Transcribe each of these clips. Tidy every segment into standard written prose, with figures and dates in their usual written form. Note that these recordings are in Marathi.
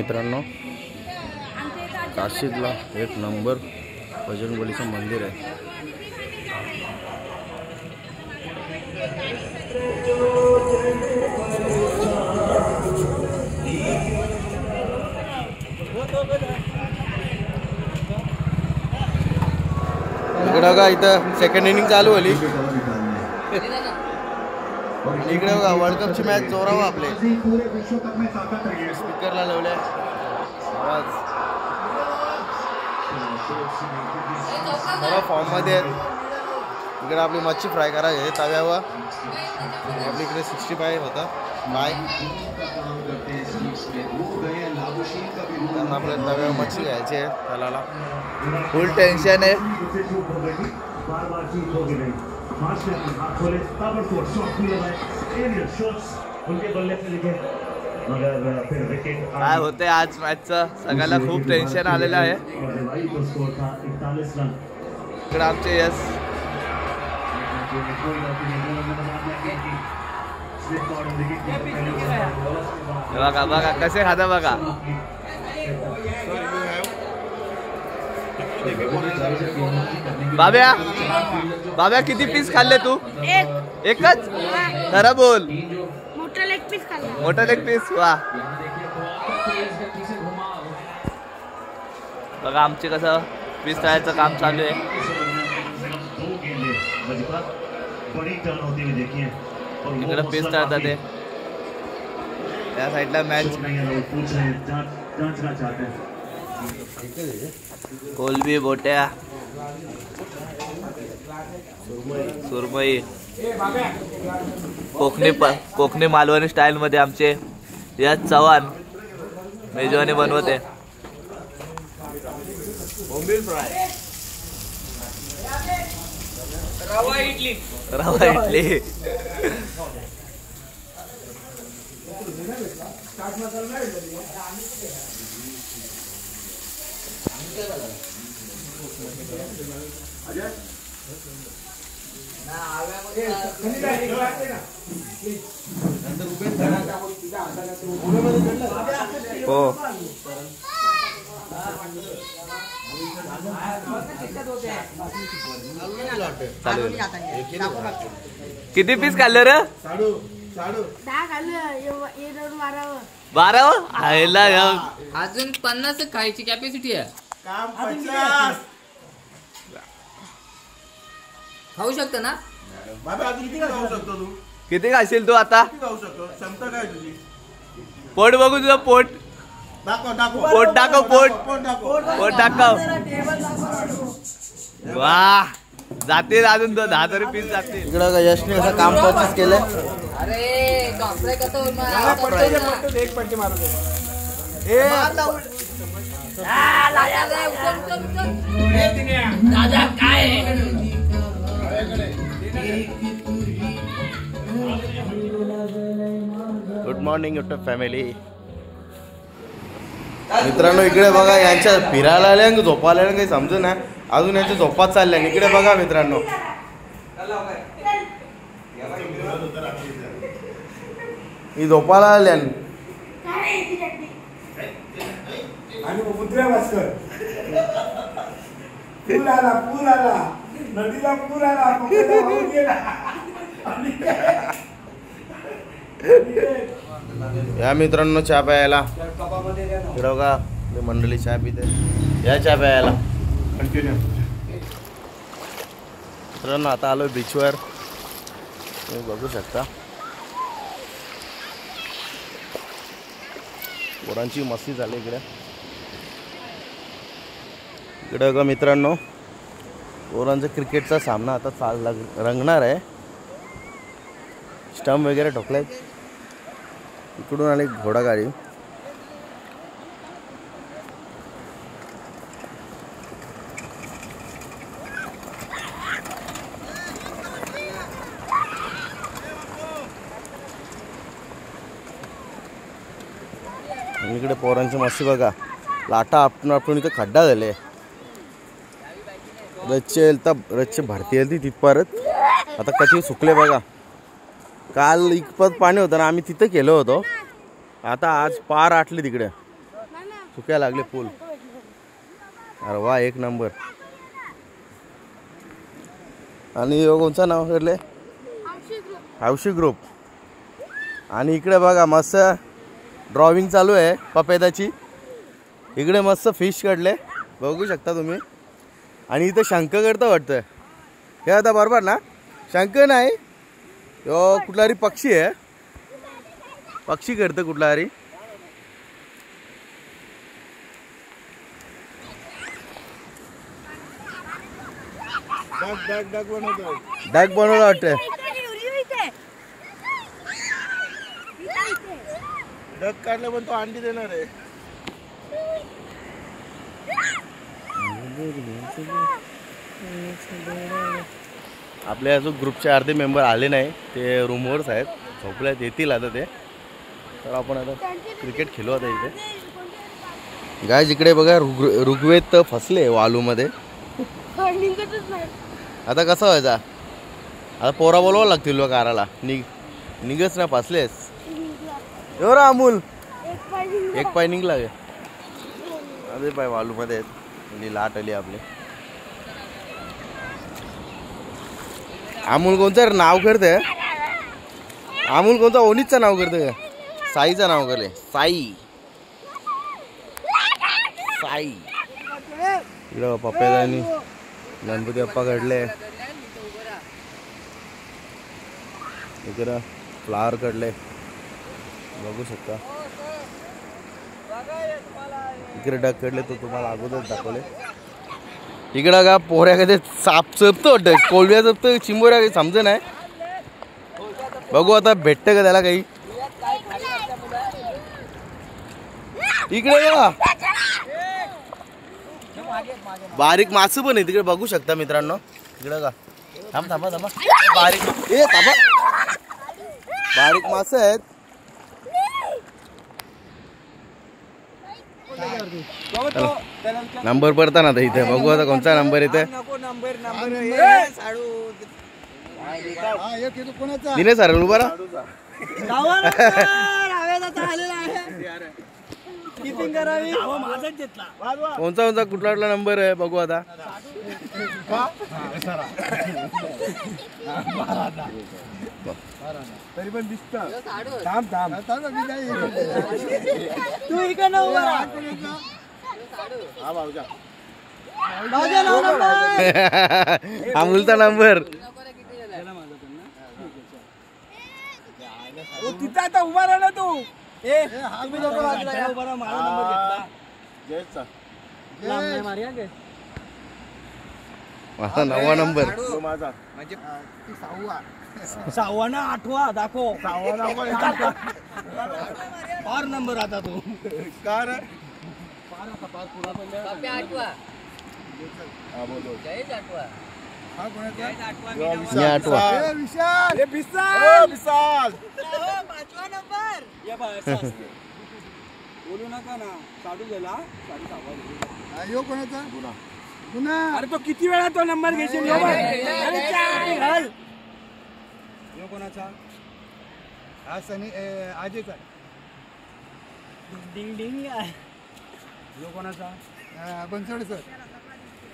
मित्रांनो, काशीदला एक नंबर बजरंगबलीचं मंदिर आहे. इकडं का इथं सेकंड इनिंग चालू झाली. इकडे बघा वर्ल्ड कपची मॅच जोरावं आपले. स्पीकरला लावले आवाज सर्व फॉर्ममध्ये आहेत. इकडे आपली मच्छी फ्राय करायची तव्यावर. आपल्या इकडे 65 होता बाय. त्यांना आपल्या तव्यावर मच्छी घ्यायची आहे. त्याला फुल टेन्शन आहे. काय होते आज मॅचचं सगळ्याला खूप टेन्शन आलेलं आहे. इकडे आमचे यस बघा बघा कसे खाता बघा. बाब्या बाब्या किती पीस खाल्ले तू? एकच? खरं बोल. मोठा लेग पीस खाल्ला. मोठा लेग पीस. वा बघा आमचे कसं पीस तळायचं काम चालू आहे. इकडे पीस तळतात ते. त्या साईडला मॅच. कोलबी बोट्या सुरमई कोकणी मालवणी स्टाईल मध्ये आमचे या चव्हाण मेजवानी बनवते. रवा इडली हो. किती पीस खाल्लं रे? 12. अजून 50 खायची कॅपॅसिटी आहे. खाऊ शकतो ना बाबा? अजून किती खाऊ शकतो तू? किती खाशील तू आता? खाऊ शकतो. क्षमता काय तुझी? पोट बघू तुझं. पोट पोट दाखव. पोट दाखव. वा जातील अजून 10 तरी पीस जातील. इकडं यशने असं काम परचेस केलंय. अरे कॉम्प्लेक्स कसं एक पट्टी मारू दे. दादा काय गुड मॉर्निंग युट्यूब फॅमिली. मित्रांनो इकडे बघा यांच्या फिरायला आल्या झोपायला आल्या काही समजू ना. अजून यांच्या झोपात चालल्या. इकडे बघा मित्रांनो ही झोपायला आल्या. पूर आला नदीला. पूर आला. या मित्रांनो चहा प्यायला. इकडं बघा मंडळी चहा पिते. या चहा प्यायला. मित्रांनो आता आलो बीचवर. तुम्ही बघू शकता पोरांची मस्ती झाली इकडे. इकडे बघा मित्रांनो पोरांचा क्रिकेटचा सामना आता रंगणार आहे. स्टंप वगैरे ठोकलाय. इकडून आली घोडागाडी. इकडे पोरांची मस्ती बघा. लाटा आपण इथे खड्डा झाले. रच्चे भरती आली ती परत. आता कधी सुकले बघा. काल इकपत पाणी होतं ना, आम्ही तिथे केलं होतं. आता आज पार आटले तिकडे. सुक्या लागले फुल. अरे वा एक नंबर. आणि कोणचं नाव करले हौशी ग्रुप. आणि इकडे बघा मस्त ड्रॉविंग चालू आहे पपेदाची. इकडे मस्त फिश काढले बघू शकता तुम्ही. आणि इथं शंख करतं वाटतं हे आता बरोबर ना. शंख नाही यो कुठला तरी पक्षी आहे. पक्षी करतं कुठला तरी. डग बनवलं वाटतं. डग काढलं पण तो अंडी देणार आहे. आपल्या अजून ग्रुपचे अर्धे मेंबर आले नाही. ते रूमवरच आहेत झोपल्यात. येतील आता ते. तर आपण आता क्रिकेट खेळू आता इथे. गाय इकडे बघा ऋग्वेद तर फसले वालूमध्ये. आता कसं व्हायचा. आता पोरा बोलवावं लागतील लोक काराला. निघच ना फसलेस. एवढं अमूल एक पाय निघला गे. अरे पाय वालूमध्ये आहेत. लाट आली आपली. अमूल कोणतं नाव करते. अमूल कोणतं ओनीचं नाव करते. साईचं नाव करले. साई साई. इकडं पप्प्यानी गणपती बाप्पा काढले. इकडं फ्लावर काढले बघू शकता. इकडे डग काढले तो तुम्हाला अगोदर दाखवले. इकडं का पोऱ्या कधी साप चपतं वाटतं. कोळव्या चपतं चिंबोऱ्या काही समज नाही. बघू आता भेटतं का त्याला काही. इकडे का बारीक मासं पण आहे तिकडे बघू शकता मित्रांनो. इकडं का थांब थांबा थांबा. बारीक थांबा. बारीक मासं आहेत. नंबर पडता ना इथे. बघू आता कोणता नंबर येते. दिने सर उभा राहा. कोणता कोणता कुठला कुठला नंबर आहे बघू आता. तरी पण दिसत. थांब थांब तू इकडे उभा राहा. अमूलचा नंबर तिथं आता उभा राहा ना तू. माझा 9वा नंबर. माझा म्हणजे 6वा ना 8वा दाखव. 6वा पार नंबर आता तू. कार बोलू नका ना. साडू गेला. कोणाचा गुन्हा. अरे तो किती वेळा तो नंबर घेशील. कोणाचा हा सनी आजेचा. डिंग डिंग. यो कोणाचा बनसोडे सर.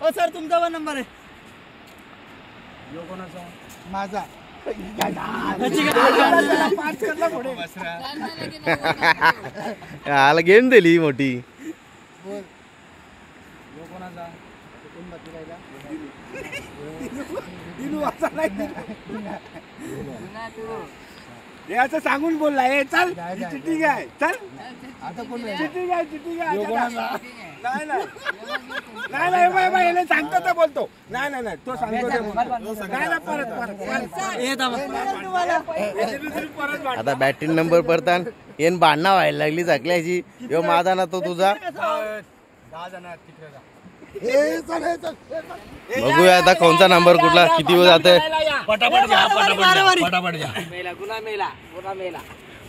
ओ सर तुमचा पण नंबर आहे. यो कोणाचा माझा. आला गेम दिली मोठी. बोल यो कोणाचा. दिनू वाचा नाही. हे असं सांगून बोलला. हे चल चिठ्ठी घ्याय. चल आता कोण चिठ्ठी घ्याय. चिठ्ठी घ्याय. नाही नाही नाही बाई याला सांगतो तर बोलतो. नाही नाही नाही तो सांगतो ते बोलतो. नाही ना परत परत. आता बॅटिंग नंबर पडतान येन भांडणं व्हायला लागली चाकल्याची. यो माझा ना तो तुझा. 10 जण तिकडे जा. बघूया आता कोणता नंबर कुठला किती वेळ जाते. पटापट घ्या. पटापट घ्या. मेला गुन्हा मेला. गुन्हा मेला.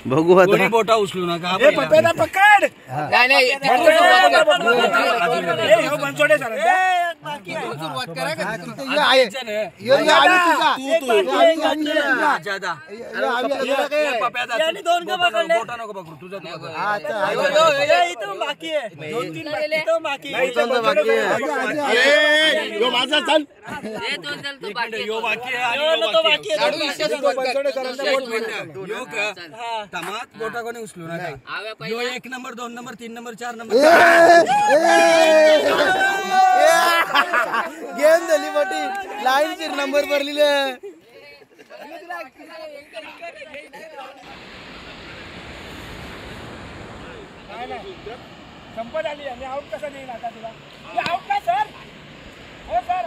बघू आता. बोटा उचलू नका. पपेदा पकड. नाही नाही. सुरुवात करा का माझा चाल बोटा कोणी उचलू नका यो 1 number 2 number 3 number 4 number game झाली मोठी लाईनची नंबर भरलेले संपत आली आणि आउट कसा देईल आता तुला आउट का सर हो सर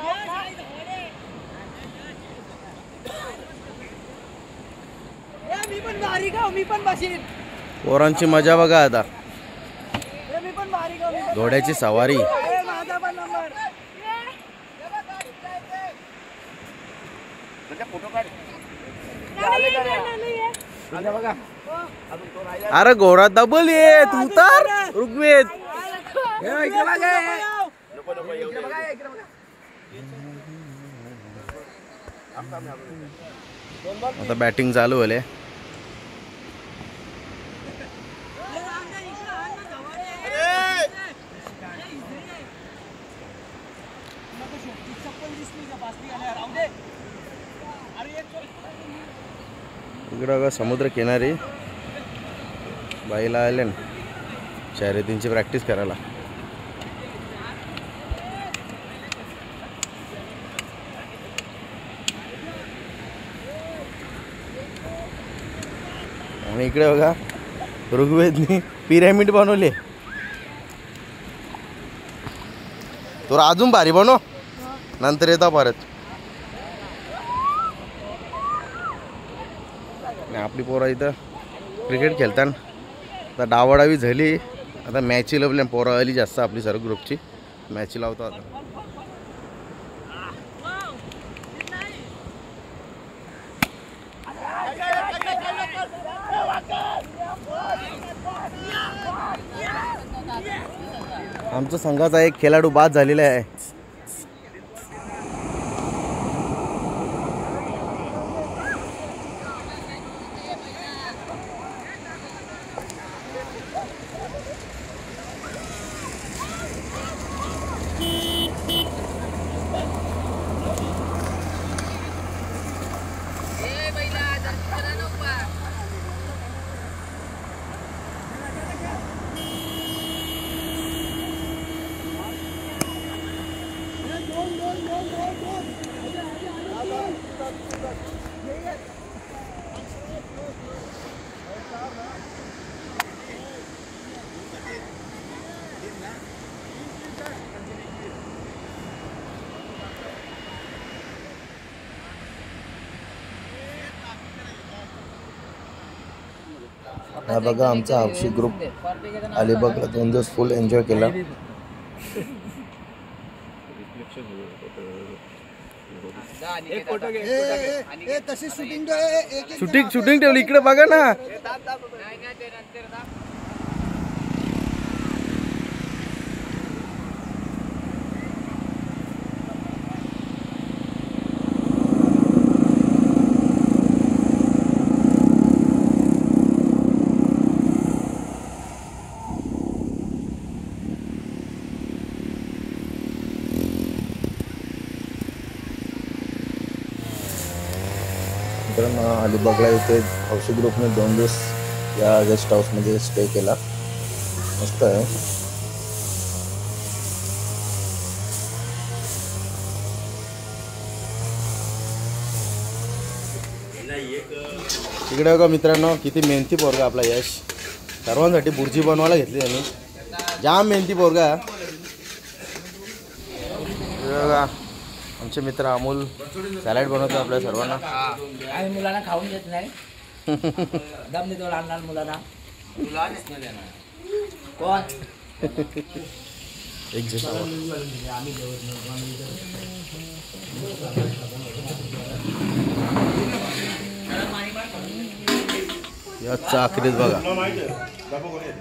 मी पण भारी गाव मी पण बसीन पोरांची मजा बघा आता मी पण भारी गाव घोड्याची सवारी माझा पण नंबर फोटो काढ बघा अरे घोडा डबल ये तू तर ऋग्वेद आता बॅटिंग चालू होले इकडं समुद्र किनारी बाईला आले ना शर्यतींची प्रॅक्टिस करायला आणि इकडे बघा ऋग्वेदनी पिरॅमिड बनवले तो अजून भारी बनव नंतर येता परत आपली पोरं इथं क्रिकेट खेळताना आता डावाडावी झाली आता मॅची लावली पोरं आली जास्त आपली सर्व ग्रुपची मॅची लावतो आता आमच्या संघाचा एक खेळाडू बाद झालेला आहे हा बघा आमचा हौशी ग्रुप अलिबागला 2 दिवस फुल एन्जॉय केला शूटिंग ठेवली इकडे बघा ना अलिबागला इथे हौशी ग्रुपने 2 दिवस या गेस्ट हाऊसमध्ये स्टे केला मस्त आहे इकडे बघा मित्रांनो किती मेहनती पोरगा आपला यश सर्वांसाठी बुर्जी बनवायला घेतली त्यांनी जाम मेहनती पोरगा बघा आमचे मित्र अमोल सॅलड बनवतो आपल्या सर्वांना आम्ही मुलांना खाऊन देत नाही दम देतो लहान लहान मुलांना कोण एक या चाकरीत बघा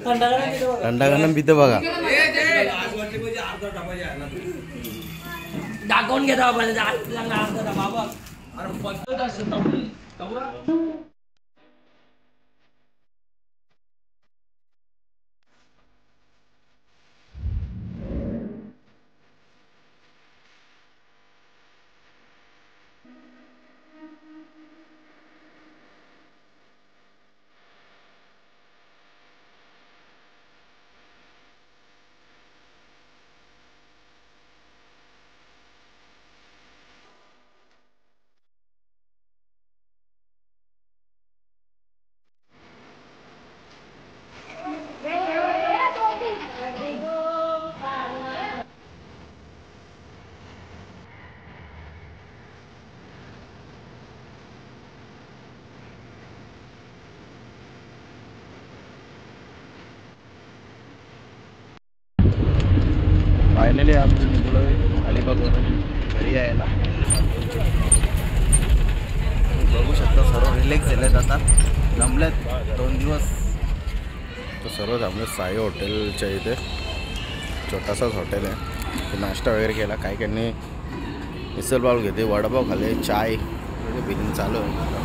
थंडा गरम पिते बघा. दाखवून घेता अर्धा बाबा. फायनली आमची मुलं अलिबागवरून घरी यायला बघू शकता. सर्व रिलॅक्स झालेत आता, जमलेत 2 दिवस. तर सर्व जमले साई हॉटेलच्या इथे. छोटासाच हॉटेल आहे. नाश्ता वगैरे केला. काही काही मिसळपाव घेते, वडापाव खाल्ले, चाय बिलिंग चालू आहे.